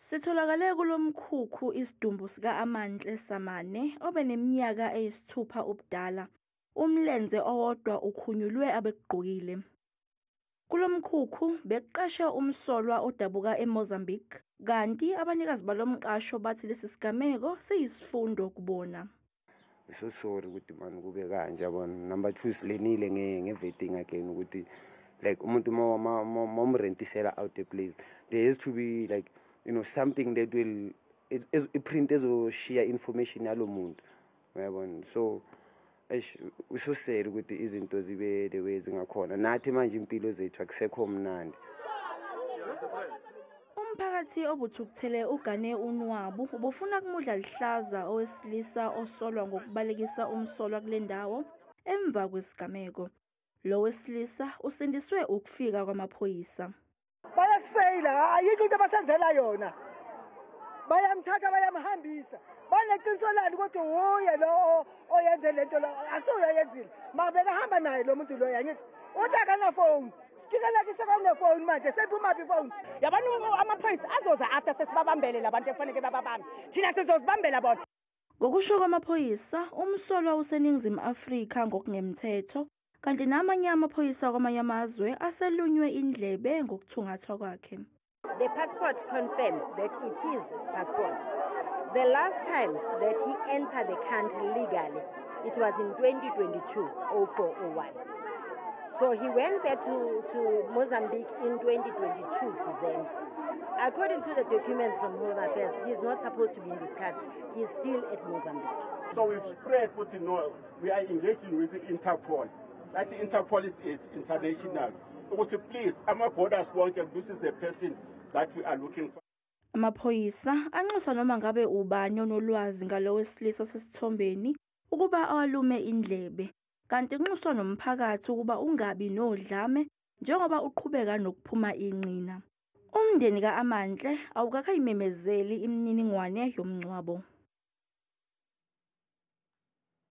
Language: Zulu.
Sitholakale kulomkhukhu isidumbu sika Amantle Samane obeneminyaka eyisithupha ubudala. Umlenze owodwa ukhunyulwe abekugqokile. Kulomkhukhu beqashe Osolwa Odabuka eMozambique, kanti abanikazi balomqasho bathi lesi sigameko siyisifundo kubona. So sorry ukuthi man kube kanje yabona. Number 2 silenile ngevetting again ukuthi like umuntu momrentisela out the place. There has to be like something that will print share information yalo muntu. Yabona. So we so sad ukuthi izinto zibe the way zingakhona. Nathi manje impilo zethu akusekho mnandi. Umphakathi obuthukuthele ugane unwabu ubufuna kumudla lihlaza owesilisa osolwa ngokubalekisa umsolwa kule ndawo emva kwesigameko. Lo wesilisa usindiswe ukufika kwamaphoyisa. Bayasifeyila ayikho into abasenzela yona. Bayamthatha bayamhambisa. Baneqiniso lani ukuthi uye lo oyenze lento lo akusuyayenzile. Mabeka hamba naye lo muntu lo yangithi utakana phone. Sikikelekise kana phone manje sephuma phone. Yabani amaphoyisa azoza after sesibabambele labantu efanele bababambe. Thina sizozibambela bona. Ngokusho kwamaphoyisa, umsolwa useningizimu Afrika ngokungemthetho, kanti namanye amaphoyisa kwamanye amazwe aselunywe indlebe ngokuthungathwa kwakhe. The passport confirmed that it is passport. The last time that he entered the country legally, it was in 2022-04-01. So he went back to Mozambique in 2022 December. According to the documents from Home Affairs, he's not supposed to be in this country. He's still at Mozambique. So we've spread what you know. We are engaging with the Interpol. That Interpol is international. So please, our borders work, and this is the person that we are looking for. Amaphoyisa anxusa noma ngabe ubani onolwazi ngalo wesilisa sesithombeni ukuba awalume indlebe, kanti kunxuswa nomphakathi ukuba ungabi nodlame njengoba uqhubeka nokuphuma inqina. Umndeni kaAmantle awukakayimemezeli imininingwane yomncwabo.